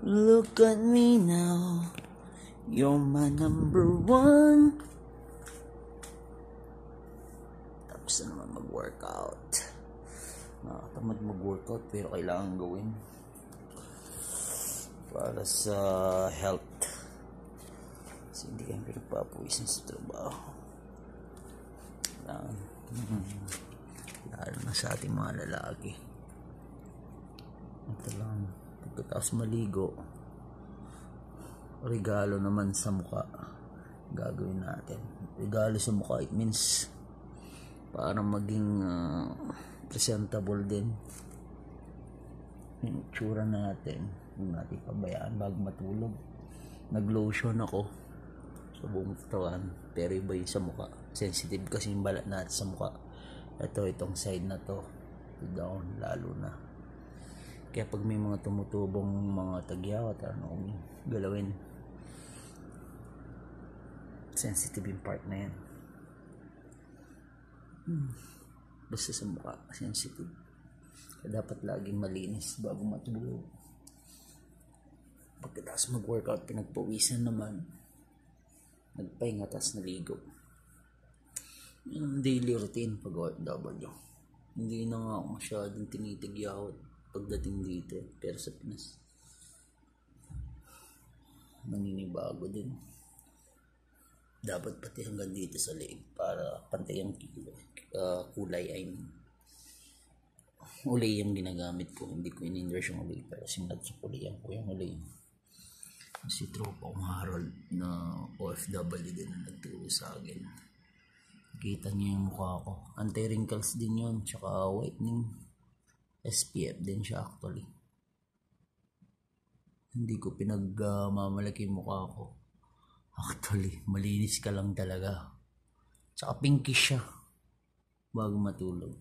Look at me now, you're my number one. Tapos na naman mag-workout. Nakatamad mag-workout pero kailangan gawin para sa health. Kasi hindi kayo pinagpapawisan sa trabaho. Lalo na sa ating mga lalaki. Ito lang, pagkatapos maligo, regalo naman sa mukha gagawin natin. Regalo sa mukha, it means para maging presentable din yung itsura natin. Huwag natin pabayaan bago matulog. Nag-lotion ako sa buong katawan, pero iba yung sa mukha. Sensitive kasi yung balat natin sa mukha. Itong side na to down lalo na. Kaya pag may mga tumutubong mga tagyawat, galawin, sensitive yung part na yan. Basta sa mukha sensitive, kaya dapat laging malinis bago matulog. Pagkatapos mag-workout, pinagpawisan naman, nagpahinga, tapos naligo. Yung daily routine pag OFW. Hindi na nga ako masyadong tinitigyawat pagdating dito, pero sa Pinas naninibago din. Dapat pati hanggang dito sa leeg para pantay ang kulay. Ay ulay yung ginagamit ko, hindi ko in-inverse yung ulay, pero simulad sa kulay ko yung ulay. Si tropa kong Harold na OFW din na nagturo sa akin. Kita niyo yung mukha ko, anti-wrinkles din yun, tsaka whitening, SPF din siya actually. Hindi ko pinagmamalaki yung mukha ko. Actually, malinis ka lang talaga. Tsaka pinkish siya bago matulog.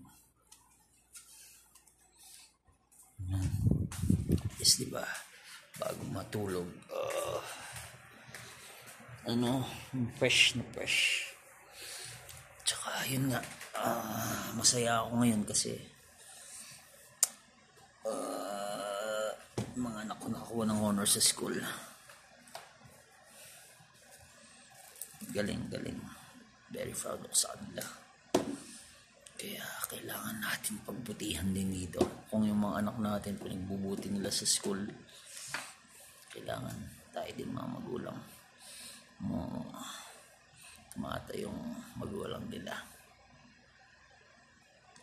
Yes, diba? Bago matulog, fresh na fresh. Tsaka yun nga, masaya ako ngayon kasi mga anak ko nakakuha ng honor sa school. Galing. Very proud ako sa kanila. Kaya kailangan natin pagbutihan din dito. Kung yung mga anak natin pinagbubuti nila sa school, kailangan tayo din mga magulang tumata yung magulang nila.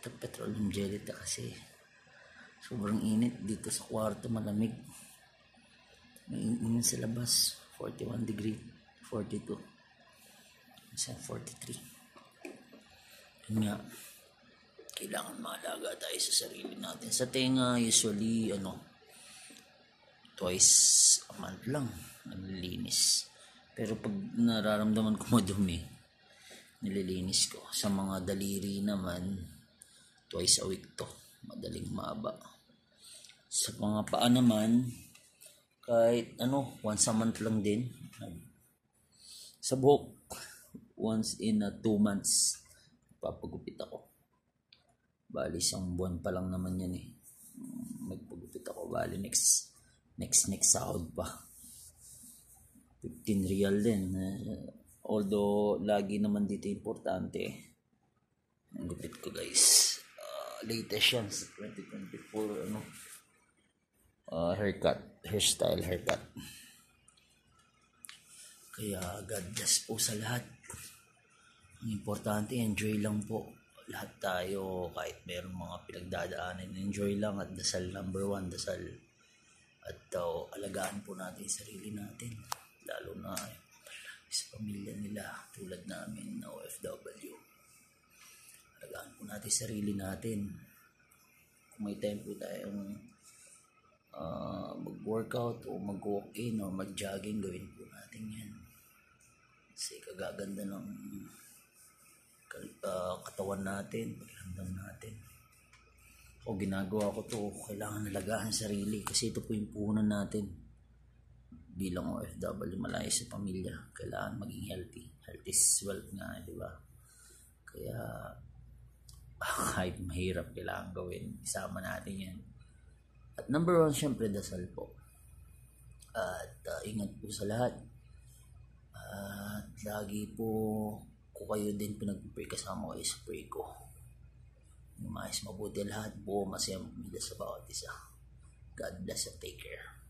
Ito petroleum jelly kasi sobrang init dito sa kwarto, malamig. May init sa labas, 41 degree, 42, minsan 43. Yun nga, kailangan maalaga tayo sa sarili natin. Sa tenga, usually, twice a month lang nalilinis. Pero pag nararamdaman ko madumi, nililinis ko. Sa mga daliri naman, twice a week to. Madaling maaba. Sa mga paa naman, kahit once a month lang din. Sa buhok, once in 2 months, papagupit ako. Bali, 1 buwan pa lang naman yan eh. Magpagupit ako. Bali, next sahod pa. 15 real din. Although, lagi naman dito importante. Ang gupit ko guys. Latest yan sa 2024, hairstyle. Kaya, God bless po sa lahat. Ang importante, enjoy lang po. Lahat tayo, kahit meron mga pinagdadaanan, enjoy lang at dasal number 1, dasal. At alagaan po natin sarili natin, lalo na sa pamilya nila tulad namin na OFW. Alagaan po natin sarili natin. Kung may time po tayong mag-workout o mag-walk-in o mag-jogging, gawin po natin yan. Kasi kagaganda ng katawan natin, paglandam natin. O ginagawa ko to, kailangan alagaan sarili kasi ito po yung puhunan natin bilang OFW, malayo sa pamilya. Kailangan maging healthy. Health is wealth nga, di ba? Kaya kahit mahirap, kailangan gawin, isama natin yan. At number 1, syempre dasal po. At ingat po sa lahat. At lagi po ko kayo din pinag-pray, kasama kayo sa pray ko. Maayos mabuti lahat po, masayang pamilya sa bawat isa. God bless and take care.